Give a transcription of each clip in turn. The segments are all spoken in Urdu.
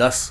10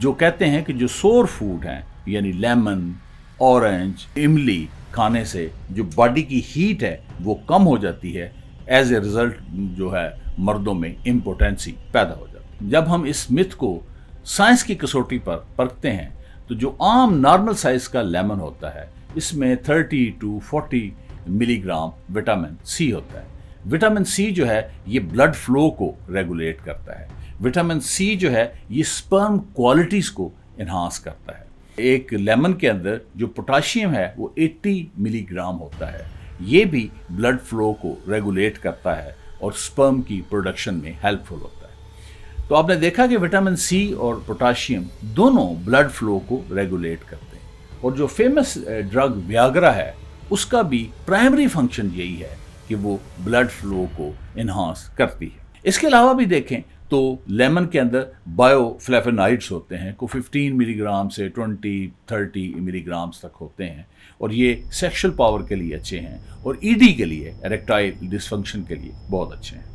جو کہتے ہیں کہ جو سور فوڈ ہیں یعنی لیمن، اورنج، املی کھانے سے جو باڈی کی ہیٹ ہے وہ کم ہو جاتی ہے، ایز اے رزلٹ جو ہے مردوں میں امپوٹنسی پیدا ہو جاتی ہے۔ جب ہم اس متھ کو سائنس کی کسوٹی پر پرکھتے ہیں تو جو عام نارمل سائز کا لیمن ہوتا ہے اس میں 30 to 40 ملی گرام وٹامن سی ہوتا ہے۔ وٹامن سی جو ہے یہ بلڈ فلو کو ریگولیٹ کرتا ہے۔ وٹامن سی جو ہے یہ سپرم کوالٹیز کو انہانس کرتا ہے۔ ایک لیمن کے اندر جو پوٹاشیم ہے وہ 80 ملی گرام ہوتا ہے، یہ بھی بلڈ فلو کو ریگولیٹ کرتا ہے اور سپرم کی پروڈکشن میں ہیلپ فل ہوتا ہے۔ تو آپ نے دیکھا کہ وٹامن سی اور پوٹاشیم دونوں بلڈ فلو کو ریگولیٹ کرتے ہیں، اور جو فیمس ڈرگ ویاگرا ہے اس کا بھی پرائمری فنکشن یہی ہے کہ وہ بلڈ فلو کو انہانس کرتی ہے۔ اس کے علاوہ بھی دیکھیں تو لیمن کے اندر بایو فلیونائڈز ہوتے ہیں، کو 15 ملی گرام سے 20-30 ملی گرامز تک ہوتے ہیں، اور یہ سیکشل پاور کے لیے اچھے ہیں اور ای ڈی کے لیے، اریکٹائل ڈسفنکشن کے لیے بہت اچھے ہیں۔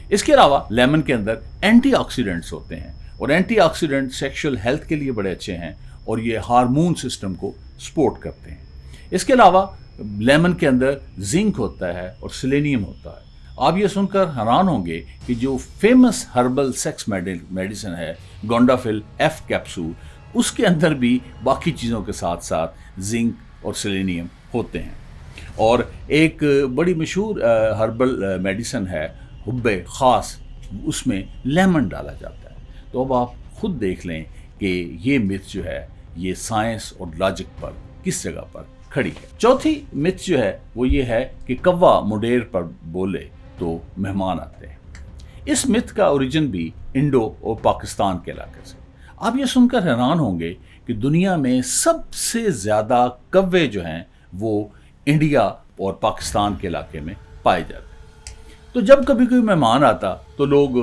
اس کے علاوہ لیمن کے اندر اینٹی آکسیڈنٹس ہوتے ہیں، اور اینٹی آکسیڈنٹ سیکشل ہیلتھ کے لیے بڑے اچھے ہیں اور یہ ہارمون سسٹم کو سپورٹ کرتے ہیں۔ اس کے علاوہ لیمن کے اندر زنک ہوتا ہے اور سیلینیم ہوتا ہے۔ آپ یہ سن کر حیران ہوں گے کہ جو فیمس ہربل سیکس میڈیسن ہے گونڈافل ایف کیپسول، اس کے اندر بھی باقی چیزوں کے ساتھ ساتھ زنک اور سیلینیم ہوتے ہیں۔ اور ایک بڑی مشہور ہربل میڈیسن ہے حب خاص، اس میں لیمن ڈالا جاتا ہے۔ تو اب آپ خود دیکھ لیں کہ یہ متھ جو ہے یہ سائنس اور لاجک پر کس جگہ پر کھڑی ہے۔ چوتھی متھ جو ہے وہ یہ ہے کہ کوا مڈیر پر بولے تو مہمان آتے ہیں۔ اس متھ کا اوریجن بھی انڈو اور پاکستان کے علاقے سے۔ آپ یہ سن کر حیران ہوں گے کہ دنیا میں سب سے زیادہ کوے جو ہیں وہ انڈیا اور پاکستان کے علاقے میں پائے جاتے ہیں۔ تو جب کبھی کوئی مہمان آتا تو لوگ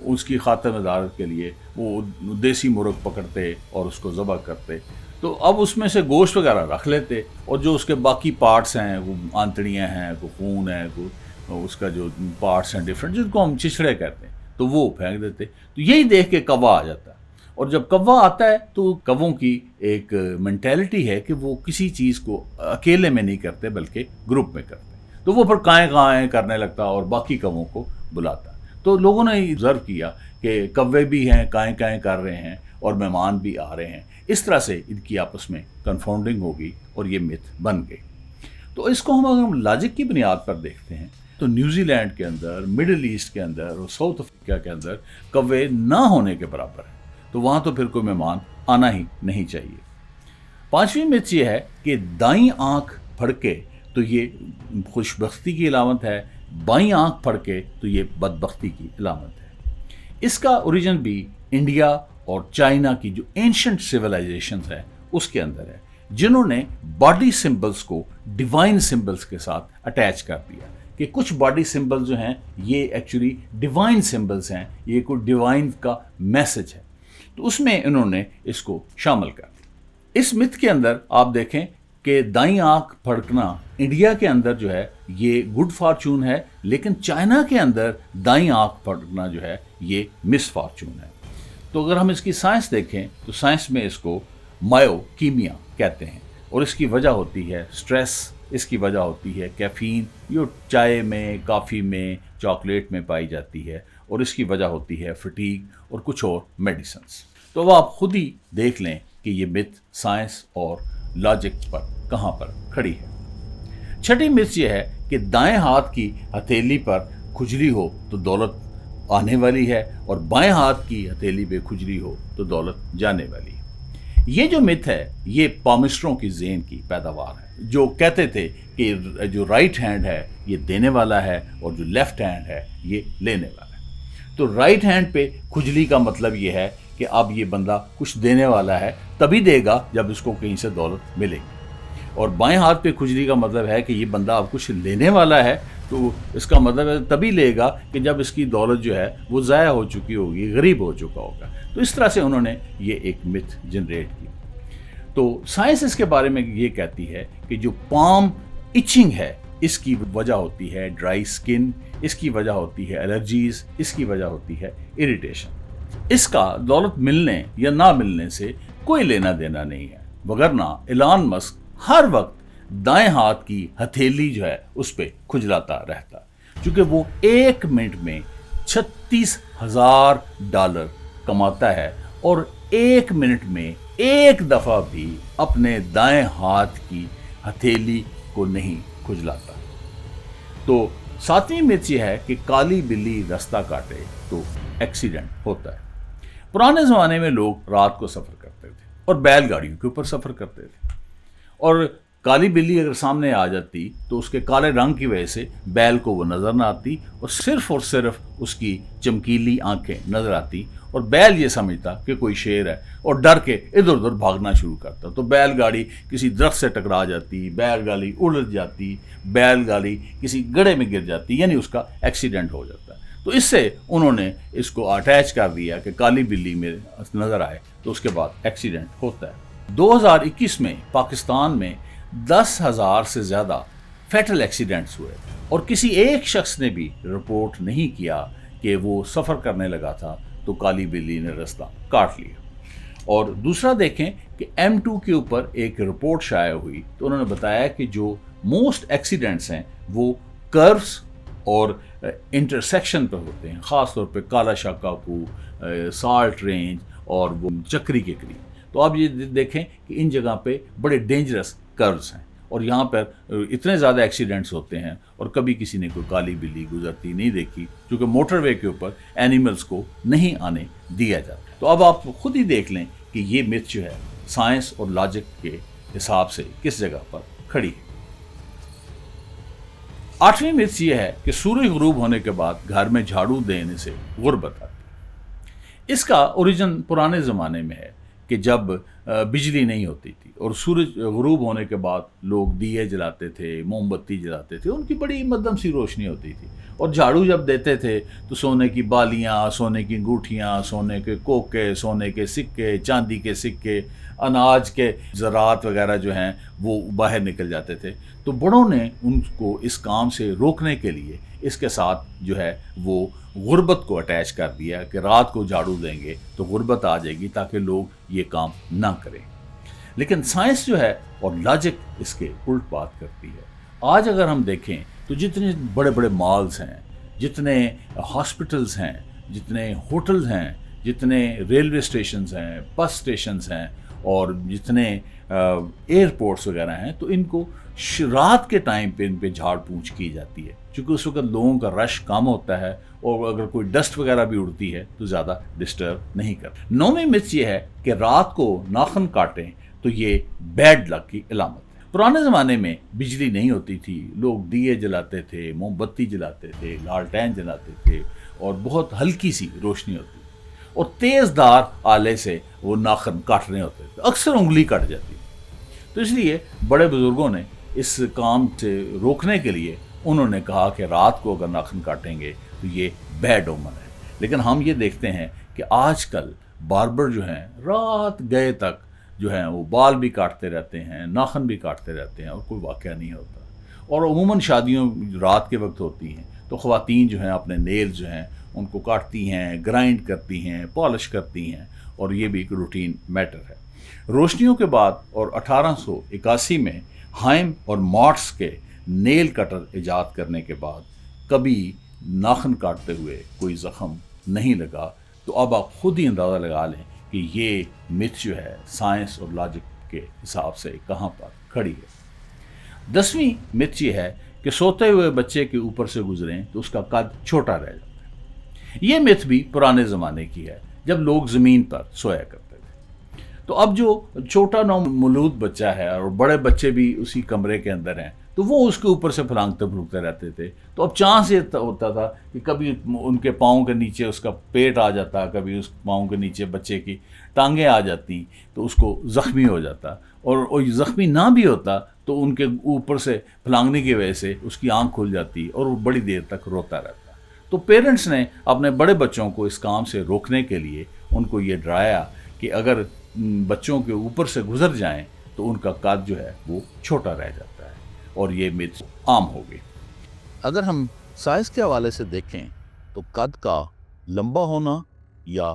اس کی خاطر مدارت کے لیے وہ دیسی مرغ پکڑتے اور اس کو ذبح کرتے، تو اب اس میں سے گوشت وغیرہ رکھ لیتے، اور جو اس کے باقی پارٹس ہیں، وہ آنتڑیاں ہیں، کوئی خون ہے، کوئی اس کا جو پارٹس ہیں ڈفرینٹ، جن کو ہم چچڑے کہتے ہیں، تو وہ پھینک دیتے۔ تو یہی دیکھ کے کوا آ جاتا ہے، اور جب کوا آتا ہے تو کووں کی ایک مینٹیلٹی ہے کہ وہ کسی چیز کو اکیلے میں نہیں کرتے بلکہ گروپ میں کرتے، تو وہ پھر کائیں کائیں کرنے لگتا اور باقی کووں کو بلاتا۔ تو لوگوں نے آبزرو کیا کہ کوے بھی ہیں، کائیں کائیں کر رہے ہیں، اور مہمان بھی آ رہے ہیں، اس طرح سے ان کی آپس میں کنفاؤنڈنگ ہوگی اور یہ متھ بن گئی۔ تو اس کو ہم لاجک کی بنیاد پر دیکھتے ہیں تو نیوزی لینڈ کے اندر، مڈل ایسٹ کے اندر اور ساؤتھ افریقہ کے اندر کوے نہ ہونے کے برابر ہے، تو وہاں تو پھر کوئی مہمان آنا ہی نہیں چاہیے۔ پانچویں متھ یہ ہے کہ دائیں آنکھ پھڑکے تو یہ خوشبختی کی علامت ہے، بائیں آنکھ پھڑکے تو یہ بدبختی کی علامت ہے۔ اس کا اوریجن بھی انڈیا اور چائنا کی جو اینشنٹ سویلائزیشنز ہیں اس کے اندر ہے، جنہوں نے باڈی سمبلز کو ڈیوائن سمبلز کے ساتھ اٹیچ کر دیا، کہ کچھ باڈی سمبل جو ہیں یہ ایکچولی ڈیوائن سمبلز ہیں، یہ کوئی ڈیوائن کا میسج ہے، تو اس میں انہوں نے اس کو شامل کر دیا۔ اس متھ کے اندر آپ دیکھیں کہ دائیں آنکھ پھڑکنا انڈیا کے اندر جو ہے یہ گڈ فارچون ہے، لیکن چائنا کے اندر دائیں آنکھ پھڑکنا جو ہے یہ مس فارچون ہے۔ تو اگر ہم اس کی سائنس دیکھیں تو سائنس میں اس کو مایو کیمیا کہتے ہیں، اور اس کی وجہ ہوتی ہے سٹریس، اس کی وجہ ہوتی ہے کیفین، جو چائے میں، کافی میں، چاکلیٹ میں پائی جاتی ہے، اور اس کی وجہ ہوتی ہے فٹیگ اور کچھ اور میڈیسنس۔ تو اب آپ خود ہی دیکھ لیں کہ یہ متھ سائنس اور لاجک پر کہاں پر کھڑی ہے۔ چھٹی متھ یہ ہے کہ دائیں ہاتھ کی ہتھیلی پر کھجلی ہو تو دولت آنے والی ہے، اور بائیں ہاتھ کی ہتھیلی پہ کھجلی ہو تو دولت جانے والی ہے۔ یہ جو متھ ہے یہ پامسٹروں کی ذہن کی پیداوار ہے، جو کہتے تھے کہ جو رائٹ ہینڈ ہے یہ دینے والا ہے اور جو لیفٹ ہینڈ ہے یہ لینے والا ہے۔ تو رائٹ ہینڈ پہ کھجلی کا مطلب یہ ہے کہ اب یہ بندہ کچھ دینے والا ہے، تبھی دے گا جب اس کو کہیں سے دولت ملے گی، اور بائیں ہاتھ پہ کھجلی کا مطلب ہے کہ یہ بندہ اب کچھ لینے والا ہے، تو اس کا مطلب ہے تبھی لے گا کہ جب اس کی دولت جو ہے وہ ضائع ہو چکی ہوگی، غریب ہو چکا ہوگا۔ تو اس طرح سے انہوں نے یہ ایک متھ جنریٹ کی۔ تو سائنس اس کے بارے میں یہ کہتی ہے کہ جو پام ایچنگ ہے اس کی وجہ ہوتی ہے ڈرائی سکن، اس کی وجہ ہوتی ہے الرجیز، اس کی وجہ ہوتی ہے اریٹیشن۔ اس کا دولت ملنے یا نہ ملنے سے کوئی لینا دینا نہیں ہے، وگرنہ ایلان مسک ہر وقت دائیں ہاتھ کی ہتھیلی جو ہے اس پہ کھجلاتا رہتا، چونکہ وہ 1 منٹ میں $36,000 کماتا ہے اور 1 منٹ میں ایک دفعہ بھی اپنے دائیں ہاتھ کی ہتھیلی کو نہیں کھجلاتا۔ تو 7ویں مت یہ ہے کہ کالی بلی رستہ کاٹے تو ایکسیڈنٹ ہوتا ہے۔ پرانے زمانے میں لوگ رات کو سفر کرتے تھے اور بیل گاڑیوں کے اوپر سفر کرتے تھے، اور کالی بلی اگر سامنے آ جاتی تو اس کے کالے رنگ کی وجہ سے بیل کو وہ نظر نہ آتی اور صرف اس کی چمکیلی آنکھیں نظر آتی، اور بیل یہ سمجھتا کہ کوئی شیر ہے اور ڈر کے ادھر ادھر بھاگنا شروع کرتا۔ تو بیل گاڑی کسی درخت سے ٹکرا جاتی، بیل گاڑی الجھ جاتی، بیل گاڑی کسی گڑھے میں گر جاتی، یعنی اس کا ایکسیڈنٹ ہو جاتا۔ تو اس سے انہوں نے اس کو اٹیچ کر دیا کہ کالی بلی میں نظر آئے تو اس کے بعد ایکسیڈنٹ ہوتا ہے۔ 2021 میں پاکستان میں 10,000 سے زیادہ فیٹل ایکسیڈنٹس ہوئے اور کسی ایک شخص نے بھی رپورٹ نہیں کیا کہ وہ سفر کرنے لگا تھا تو کالی بلی نے رستہ کاٹ لیا۔ اور دوسرا دیکھیں کہ M2 کے اوپر ایک رپورٹ شائع ہوئی تو انہوں نے بتایا کہ جو موسٹ ایکسیڈنٹس ہیں وہ کروز اور انٹرسیکشن پہ ہوتے ہیں، خاص طور پہ کالا شاہ کاکو، سالٹ رینج اور وہ چکری کے قریب۔ تو آپ یہ دیکھیں کہ ان جگہ پہ بڑے ڈینجرس کروز ہیں اور یہاں پر اتنے زیادہ ایکسیڈنٹس ہوتے ہیں، اور کبھی کسی نے کوئی کالی بلی گزرتی نہیں دیکھی، کیونکہ موٹر وے کے اوپر اینیملز کو نہیں آنے دیا جاتا۔ تو اب آپ خود ہی دیکھ لیں کہ یہ مت جو ہے سائنس اور لاجک کے حساب سے کس جگہ پر کھڑی ہے۔ 8ویں مت یہ ہے کہ سورج غروب ہونے کے بعد گھر میں جھاڑو دینے سے غربت آتی ہے۔ اس کا اوریجن پرانے زمانے میں ہے کہ جب بجلی نہیں ہوتی تھی اور سورج غروب ہونے کے بعد لوگ دیے جلاتے تھے، موم بتی جلاتے تھے، ان کی بڑی مدھم سی روشنی ہوتی تھی، اور جھاڑو جب دیتے تھے تو سونے کی بالیاں، سونے کی انگوٹھیاں، سونے کے کوکے، سونے کے سکے، چاندی کے سکے، اناج کے زراعت وغیرہ جو ہیں وہ باہر نکل جاتے تھے۔ تو بڑوں نے ان کو اس کام سے روکنے کے لیے اس کے ساتھ جو ہے وہ غربت کو اٹیچ کر دیا کہ رات کو جھاڑو دیں گے تو غربت آ جائے گی تاکہ لوگ یہ کام نہ کریں۔ لیکن سائنس جو ہے اور لاجک اس کے الٹ بات کرتی ہے۔ آج اگر ہم دیکھیں تو جتنے بڑے بڑے مالز ہیں، جتنے ہاسپٹلز ہیں، جتنے ہوٹلز ہیں، جتنے ریلوے اسٹیشنز ہیں، بس اسٹیشنز ہیں، اور جتنے ایئرپورٹس وغیرہ ہیں، تو ان کو رات کے ٹائم پہ ان پہ جھاڑ پونچھ کی جاتی ہے، چونکہ اس وقت لوگوں کا رش کم ہوتا ہے اور اگر کوئی ڈسٹ وغیرہ بھی اڑتی ہے تو زیادہ ڈسٹرب نہیں کرتا۔ 9ویں مت یہ ہے کہ رات کو ناخن کاٹیں تو یہ بیڈ لک کی علامت ہے۔ پرانے زمانے میں بجلی نہیں ہوتی تھی، لوگ دیے جلاتے تھے، موم بتی جلاتے تھے، لالٹین جلاتے تھے، اور بہت ہلکی سی روشنی ہوتی تھی، اور تیز دھار آلے سے وہ ناخن کاٹنے ہوتے تھے، اکثر انگلی کٹ جاتی تھی۔ تو اس لیے بڑے بزرگوں نے اس کام سے روکنے کے لیے انہوں نے کہا کہ رات کو اگر ناخن کاٹیں گے تو یہ بیڈ اومن ہے۔ لیکن ہم یہ دیکھتے ہیں کہ آج کل باربر جو ہیں رات گئے تک جو ہیں وہ بال بھی کاٹتے رہتے ہیں، ناخن بھی کاٹتے رہتے ہیں، اور کوئی واقعہ نہیں ہوتا۔ اور عموماً شادیوں رات کے وقت ہوتی ہیں تو خواتین جو ہیں اپنے نیل جو ہیں ان کو کاٹتی ہیں، گرائنڈ کرتی ہیں، پالش کرتی ہیں، اور یہ بھی ایک روٹین میٹر ہے۔ روشنیوں کے بعد اور 1881 میں ہائم اور مارٹس کے نیل کٹر ایجاد کرنے کے بعد کبھی ناخن کاٹتے ہوئے کوئی زخم نہیں لگا۔ تو اب آپ خود ہی اندازہ لگا لیں کہ یہ مت جو ہے سائنس اور لاجک کے حساب سے کہاں پر کھڑی ہے۔ 10ویں مت یہ ہے کہ سوتے ہوئے بچے کے اوپر سے گزریں تو اس کا قد چھوٹا رہ جاتا ہے۔ یہ مت بھی پرانے زمانے کی ہے جب لوگ زمین پر سویا کرتے تھے۔ تو اب جو چھوٹا نومولود بچہ ہے اور بڑے بچے بھی اسی کمرے کے اندر ہیں تو وہ اس کے اوپر سے پھلانگتے پھلوکتے رہتے تھے، تو اب چانس یہ ہوتا تھا کہ کبھی ان کے پاؤں کے نیچے اس کا پیٹ آ جاتا، کبھی اس پاؤں کے نیچے بچے کی ٹانگیں آ جاتی تو اس کو زخمی ہو جاتا، اور زخمی نہ بھی ہوتا تو ان کے اوپر سے پھلانگنے کی وجہ سے اس کی آنکھ کھل جاتی اور وہ بڑی دیر تک روتا رہتا۔ تو پیرنٹس نے اپنے بڑے بچوں کو اس کام سے روکنے کے لیے ان کو یہ ڈرایا کہ اگر بچوں کے اوپر سے گزر جائیں تو ان کا قد جو ہے وہ چھوٹا رہ جاتا ہے، اور یہ مت عام ہو گئی۔ اگر ہم سائنس کے حوالے سے دیکھیں تو قد کا لمبا ہونا یا